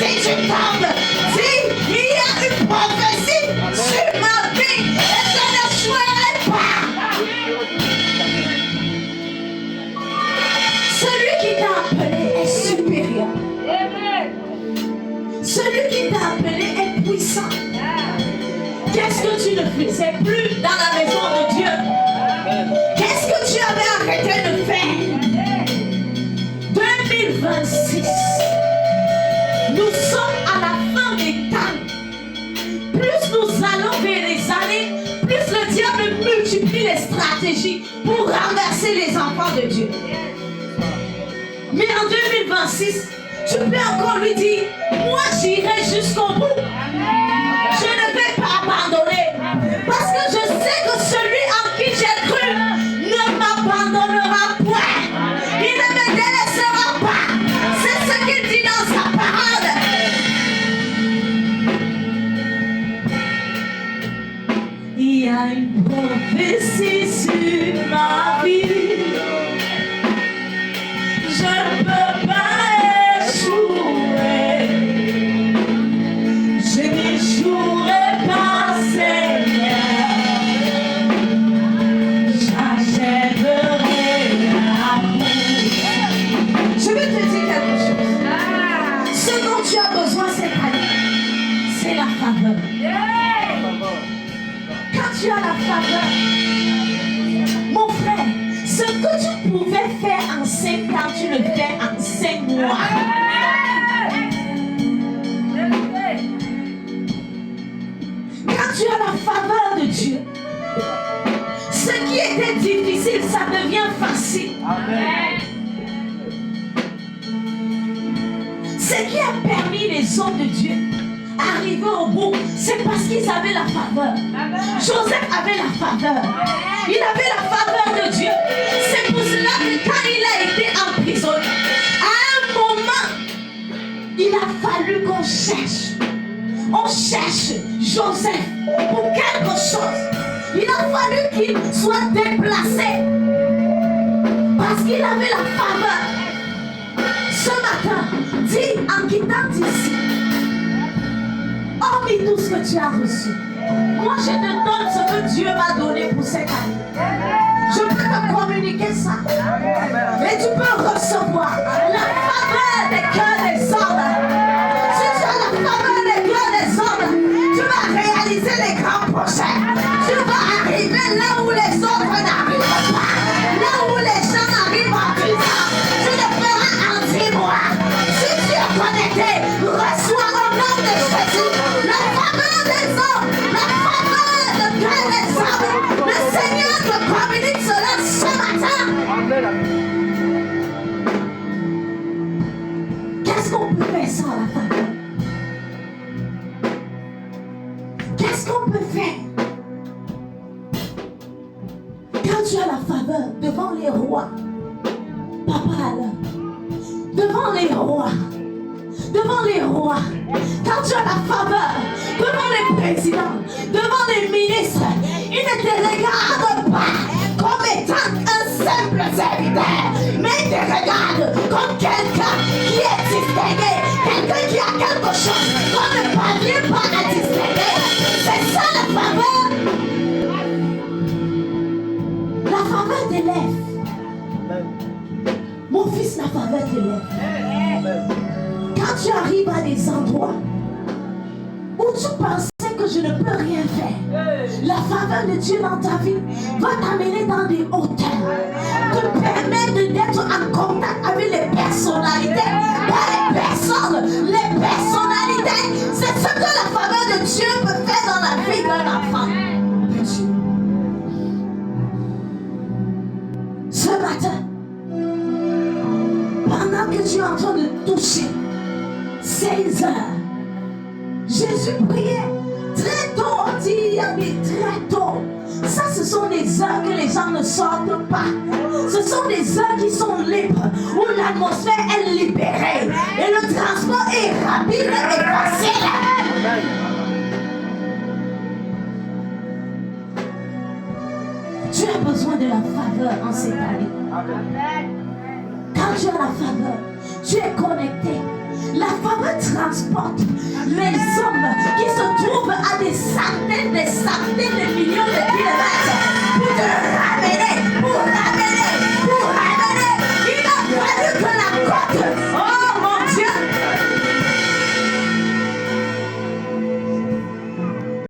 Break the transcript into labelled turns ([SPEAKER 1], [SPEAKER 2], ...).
[SPEAKER 1] Si tu tombes, dis, il y a une prophétie sur ma vie et je ne jouerai pas. Celui qui t'a appelé est supérieur. Celui qui t'a appelé est puissant. Qu'est-ce que tu ne faisais plus dans la maison de Dieu? Qu'est-ce que tu avais arrêté de faire? 2026. Nous sommes à la fin des temps. Plus nous allons vers les années, plus le diable multiplie les stratégies pour renverser les enfants de Dieu. Mais en 2026, tu peux encore lui dire, moi j'irai jusqu'au bout. Je ne vais pas abandonner. Parce que je sais que celui en qui j'ai cru ne m'abandonnera point. Il ne me délaissera pas. C'est ce qu'il dit dans sa parole. Il y a une prophétie sur ma vie. Je ne peux pas échouer. Je n'échouerai pas, Seigneur. J'achèverai la course. Je veux te dire quelque chose. Ce dont tu as besoin cette année, c'est la faveur. Quand tu as la faveur, mon frère, ce que tu pouvais faire en 5 ans, tu le fais en 5 mois. Quand tu as la faveur de Dieu, ce qui était difficile, ça devient facile. Ce qui a permis les hommes de Dieu d'arriver au bout, c'est parce qu'ils avaient la faveur. Joseph avait la faveur. Il avait la faveur de Dieu. C'est pour cela que quand il a été emprisonné, à un moment, il a fallu qu'on cherche. On cherche Joseph pour quelque chose. Il a fallu qu'il soit déplacé parce qu'il avait la faveur. Ce matin, dis en quittant ici, hormis tout ce que tu as reçu, moi je te donne ce que Dieu m'a donné pour cette année. Je peux te communiquer ça. Et tu peux recevoir la faveur des cœurs des hommes. Si tu as la faveur des cœurs des hommes, tu vas réaliser les grands projets. Tu vas arriver là où les autres n'arrivent pas. Là où les gens arrivent en 10 ans, tu le feras en 10 mois. Si tu es connecté, reçois au nom de Jésus la faveur des hommes, la faveur de cœur des hommes. Le Seigneur te communique cela ce matin. Qu'est-ce qu'on peut faire sans la faveur? Qu'est-ce qu'on peut faire? Quand tu as la faveur devant les rois, papa alors, devant les rois, quand tu as la faveur devant les présidents, devant les ministres, ils ne te regardent pas comme étant un simple serviteur, mais ils te regardent comme quelqu'un qui est distingué, quelqu'un qui a quelque chose qu'on ne parvient pas à distinguer. C'est ça la faveur. La faveur t'élève. Mon fils, la faveur t'élève. Quand tu arrives à des endroits où tu pensais que je ne peux rien faire, la faveur de Dieu dans ta vie va t'amener dans des hauteurs, te permettre d'être en contact avec les personnalités, pas les personnes, les personnalités. C'est ce que la faveur de Dieu peut faire dans la vie d'un enfant. Ce matin, pendant que tu es en train de toucher 16 heures, Jésus priait très tôt, on dit très tôt. Ça, ce sont des heures que les gens ne sortent pas. Ce sont des heures qui sont libres, où l'atmosphère est libérée et le transport est rapide et facile. Tu as besoin de la faveur en cette année. Quand tu as la faveur, tu es connecté